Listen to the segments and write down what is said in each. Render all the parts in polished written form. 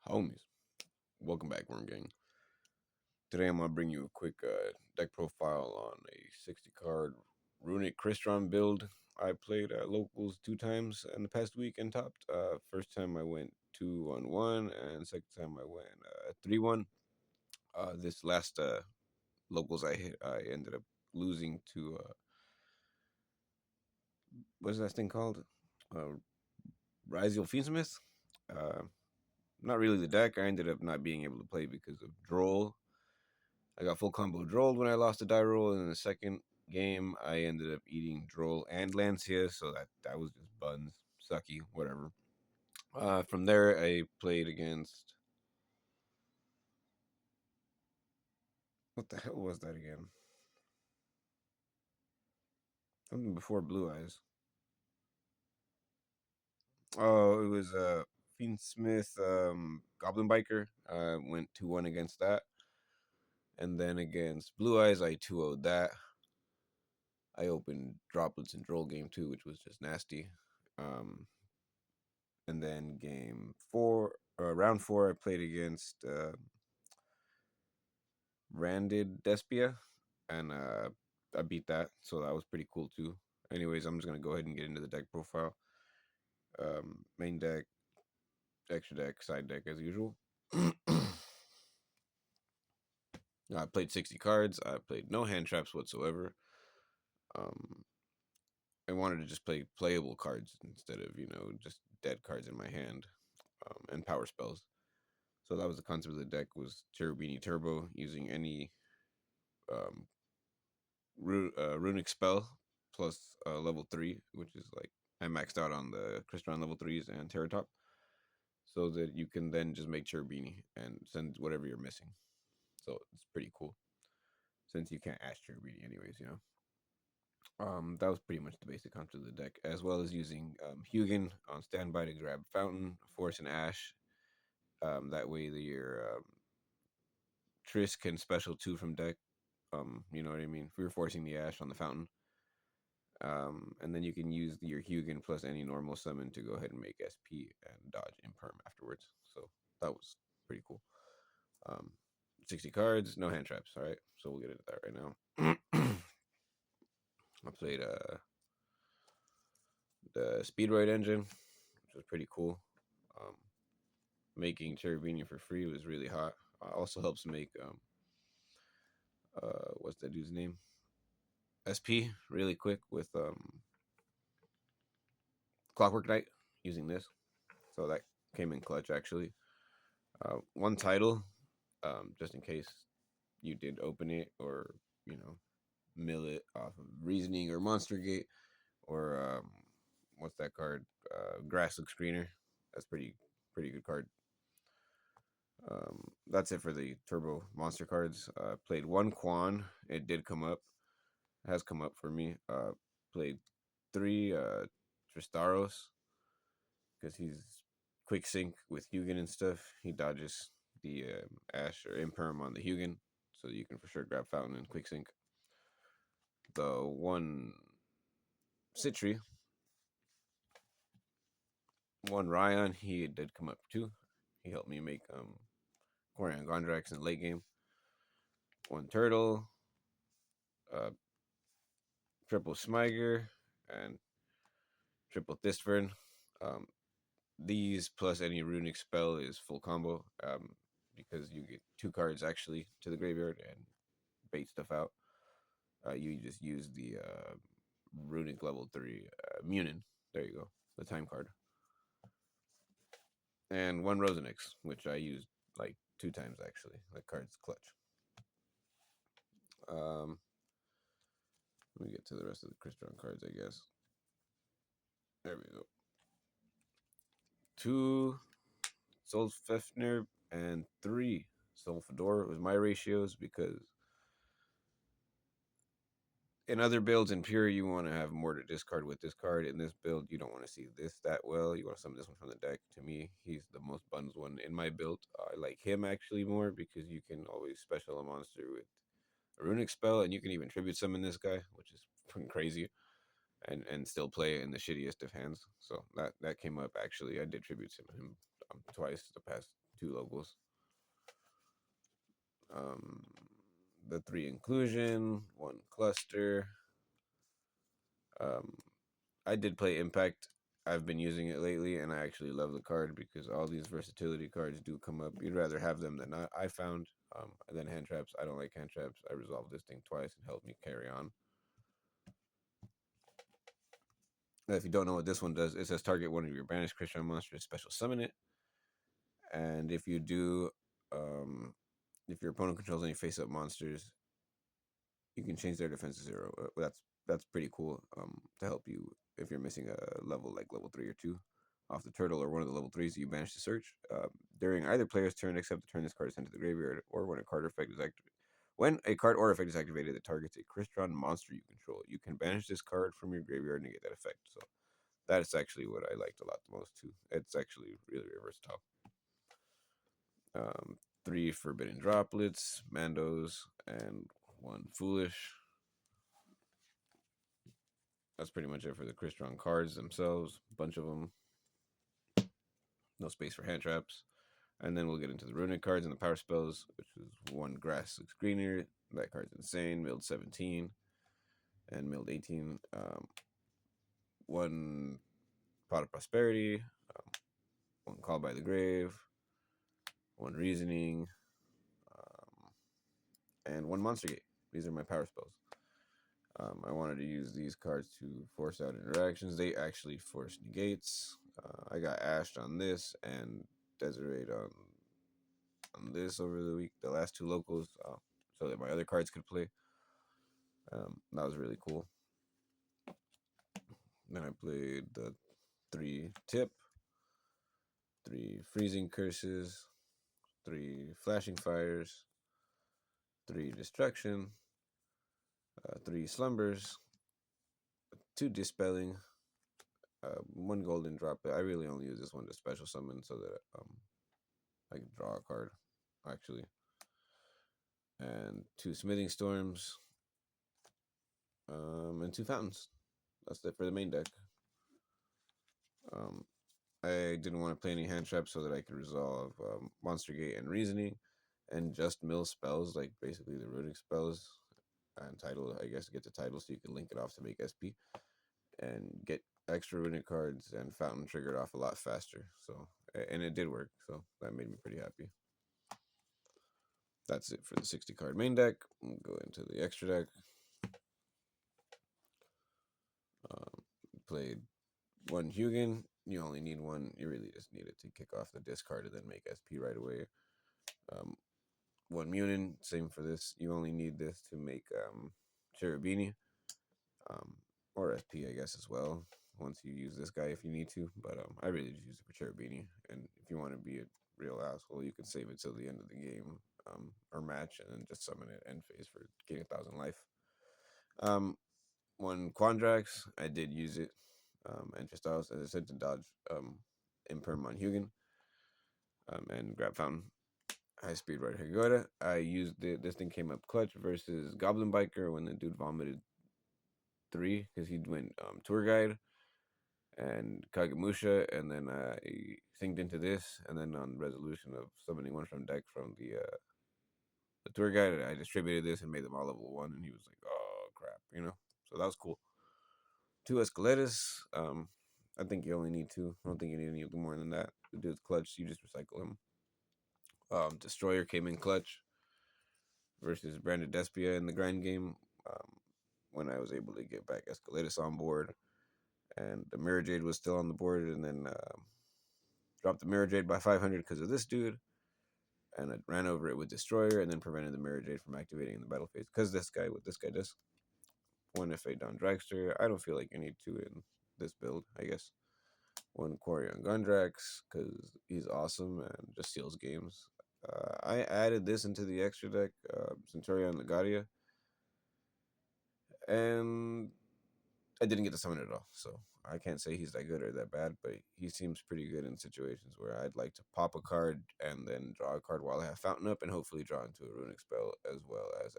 Homies, welcome back, Worm Gang. Today I'm gonna bring you a quick deck profile on a 60 card Runick Crystron build. I played locals 2 times in the past week and topped. First time I went 2-1-1, and second time I went 3-1. This last locals I hit, I ended up losing to what's that thing called? Uh, Raizel Fiendsmith. Uh, Not really the deck. I ended up not being able to play because of Droll. I got full combo Droll when I lost the die roll, and in the second game I ended up eating Droll and Lancea, so that was just buns, sucky, whatever. From there I played against, what the hell was that again? Something before Blue Eyes. Oh, it was Fiendsmith Goblin Biker. Went 2-1 against that. And then against Blue Eyes I 2-0'd that. I opened droplets in Droll game 2, which was just nasty. And then round 4, I played against Branded Despia, and I beat that, so that was pretty cool too. Anyways, I'm just gonna go ahead and get into the deck profile. Main deck, extra deck, side deck as usual. I played 60 cards. I played no hand traps whatsoever. Um, I wanted to just play playable cards instead of just dead cards in my hand, and power spells. So that was the concept of the deck, was Cherubini Turbo, using any um, Runick spell plus level 3, which is like I maxed out on the Crystron level 3s and Terratop, so that you can then just make Cherubini and send whatever you're missing. So it's pretty cool, since you can't Ash Cherubini anyways. That was pretty much the basic concept of the deck, as well as using Hugin on standby to grab Fountain, Force, and Ash. That way your Tris can special 2 from deck. You know what I mean? If we were forcing the Ash on the Fountain. And then you can use your Hugin plus any normal summon to go ahead and make SP and dodge Imperm afterwards. So that was pretty cool. 60 cards, no hand traps. All right, so we'll get into that right now. I played the Speedroid engine, which was pretty cool. Making Cherubini for free was really hot. Also helps make what's that dude's name? SP really quick with Clockwork Knight using this. So that came in clutch actually. One title, just in case you did open it, or mill it off of Reasoning or Monster Gate, or what's that card? Grasslook Screener. That's pretty good card. That's it for the Turbo Monster cards. Played one Quan. It did come up. It has come up for me. Played 3 Tristaros, because he's quick sync with Hugin and stuff. He dodges the Ash or Imperm on the Hugin, so you can for sure grab Fountain and quick sync. The one Citri, one Ryan, he did come up too. He helped me make Quariangandrax in the late game. One Turtle, uh, triple Smiger, and triple Thistfern. These plus any runic spell is full combo, because you get 2 cards actually to the graveyard and bait stuff out. You just use the runic level 3 Munin. There you go, the time card. And one Rosenix, which I used like 2 times actually. That card's clutch. Let me get to the rest of the Crystron cards, I guess. There we go. 2 Solfefner and 3 Solfador was my ratios, because in other builds in Pure, you want to have more to discard with this card. In this build, you don't want to see this that well. You want to summon this one from the deck. To me, he's the most bundled one in my build. I like him actually more, because you can always special a monster with a runic spell, and you can even tribute summon this guy, which is fucking crazy, and still play in the shittiest of hands. So that came up actually. I did tribute summon him twice the past 2 locals. The 3 inclusion, 1 cluster. I did play Impact. I've been using it lately, and I actually love the card because all these versatility cards do come up. You'd rather have them than not, I found. And then hand traps. I don't like hand traps. I resolved this thing twice and helped me carry on. Now, if you don't know what this one does, it says target one of your banished Crystron monsters, special summon it. And if you do, if your opponent controls any face-up monsters, you can change their defense to 0. That's pretty cool to help you if you're missing a level like level 3 or 2 off the turtle or one of the level 3s you banish to search. During either player's turn except the turn this card is sent to the graveyard, or when a card effect is activated. When a card or effect is activated that targets a Crystron monster you control, you can banish this card from your graveyard and negate that effect. So that's actually what I liked a lot the most too. It's actually really, really versatile. 3 forbidden droplets, Mandos, and 1 foolish. That's pretty much it for the Crystron cards themselves. A bunch of them. No space for hand traps. And then we'll get into the Runick cards and the power spells, which is 1 grass, 6 greener. That card's insane. Milled 17 and milled 18. 1 pot of prosperity. 1 call by the grave. 1 reasoning. And 1 monster gate. These are my power spells. I wanted to use these cards to force out interactions. They actually force negates. I got ashed on this and Desiree on this over the week, the last 2 locals, so that my other cards could play. That was really cool. Then I played the 3 tip, 3 freezing curses, 3 flashing fires, 3 destruction, 3 slumbers, 2 dispelling, 1 golden drop. I really only use this one to special summon so that I can draw a card, actually. And 2 smithing storms, and 2 fountains. That's it for the main deck. I didn't want to play any hand traps so that I could resolve Monster Gate and Reasoning, and just mill spells, like basically the Runicks spells, and title, I guess, get the title so you can link it off to make SP, and get extra Runick cards and Fountain triggered off a lot faster. So, and it did work, so that made me pretty happy. That's it for the 60 card main deck. We'll go into the extra deck. Played 1 Hugin. You only need 1. You really just need it to kick off the discard and then make SP right away. 1 Munin. Same for this. You only need this to make Cherubini. Or SP, I guess, as well. Once you use this guy if you need to. But I really just use it for Cherubini. And if you want to be a real asshole, you can save it till the end of the game or match and then just summon it end phase for getting 1,000 life. 1 Quandrax. I did use it. And just as I said, to dodge Imperm on Hugin and grab Fountain. High speed right Hagora. I used it. This thing came up clutch versus Goblin Biker when the dude vomited 3 because he went tour guide and Kagemusha, and then I synced into this, and then on resolution of summoning 1 from deck from the tour guide, I distributed this and made them all level 1, and he was like, "Oh crap," So that was cool. 2 Eskeletus. I think you only need 2. I don't think you need any more than that. The dude's clutch. You just recycle him. Destroyer came in clutch versus Branded Despia in the grind game when I was able to get back Eskeletus on board. And the Mirror Jade was still on the board, and then dropped the Mirror Jade by 500 because of this dude. And I ran over it with Destroyer and then prevented the Mirror Jade from activating in the battle phase because what this guy does. 1 FA Don Dragster. I don't feel like you need 2 in this build, I guess. 1 Quariangandrax because he's awesome and just steals games. I added this into the extra deck, Centurion Legadia, and I didn't get to summon it at all, so I can't say he's that good or that bad, but he seems pretty good in situations where I'd like to pop a card and then draw a card while I have Fountain up, and hopefully draw into a Runic spell as well as,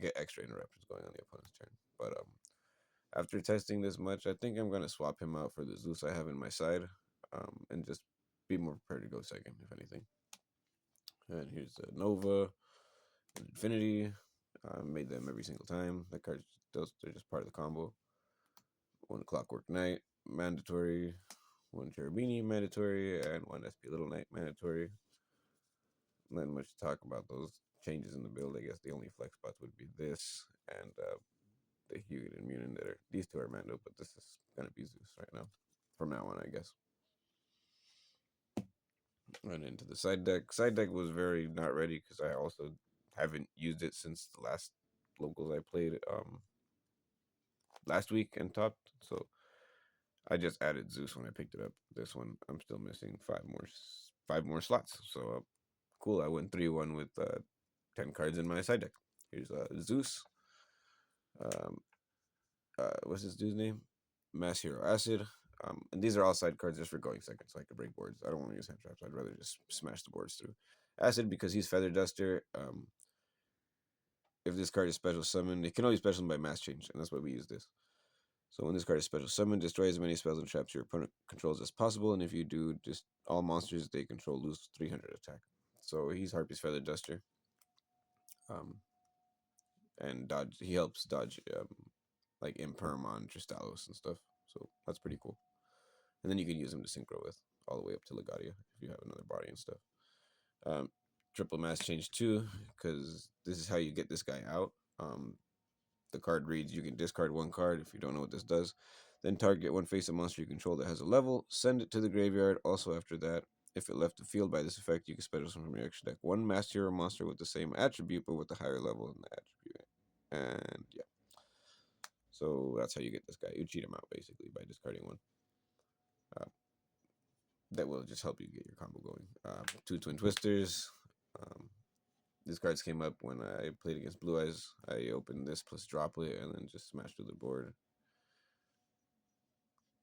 get extra interruptions going on the opponent's turn. But after testing this much, I think I'm going to swap him out for the Zeus I have in my side, and just be more prepared to go second, if anything. And here's the Nova and Infinity. I made them every single time. That card, they're just part of the combo. 1 Clockwork Knight, mandatory. 1 Cherubini, mandatory. And 1 SP Little Knight, mandatory. Not much to talk about those changes in the build. I guess the only flex spots would be this and the Hugin and Munin that are, these two are Mando, but this is gonna be Zeus right now. From now on, I guess. Run into the side deck. Side deck was very not ready because I also haven't used it since the last locals I played last week and topped. So I just added Zeus when I picked it up. This one I'm still missing five more slots. So cool. I went 3-1 with 10 cards in my side deck. Here's Zeus. What's this dude's name? Mass Hero Acid. And these are all side cards just for going second, so I can break boards. I don't want to use hand traps. I'd rather just smash the boards through. Acid because he's Feather Duster. If this card is special summoned, it can only special summon by mass change, and that's why we use this. So when this card is special summoned, destroy as many spells and traps your opponent controls as possible, and if you do, just all monsters they control lose 300 attack. So he's Harpy's Feather Duster. And dodge. He helps dodge like Imperm on Tristalos and stuff. So that's pretty cool. And then you can use him to synchro with all the way up to Legadia if you have another body and stuff. Triple mass change 2, because this is how you get this guy out. The card reads, you can discard 1 card if you don't know what this does. Then target 1 face of monster you control that has a level. Send it to the graveyard. Also after that, if it left the field by this effect, you can special summon from your extra deck 1 master hero monster with the same attribute but with a higher level than the attribute. And yeah. So that's how you get this guy. You cheat him out basically by discarding 1. That will just help you get your combo going. 2 Twin Twisters. These cards came up when I played against Blue Eyes. I opened this plus Droplet and then just smashed through the board.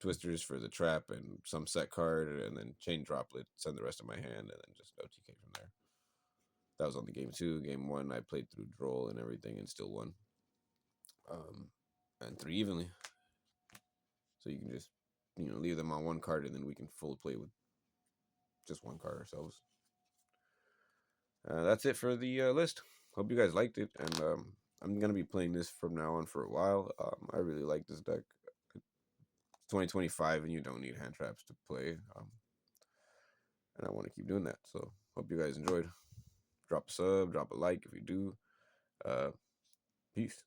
Twisters for the trap and some set card, and then chain Droplet, send the rest of my hand, and then just OTK from there. That was only game 2. Game 1, I played through Droll and everything and still won. And 3 evenly. So you can just, leave them on 1 card and then we can full play with just 1 card ourselves. That's it for the list. Hope you guys liked it, and I'm going to be playing this from now on for a while. I really like this deck. It's 2025 and you don't need hand traps to play. And I want to keep doing that. So hope you guys enjoyed. Drop a sub, drop a like if you do. Peace.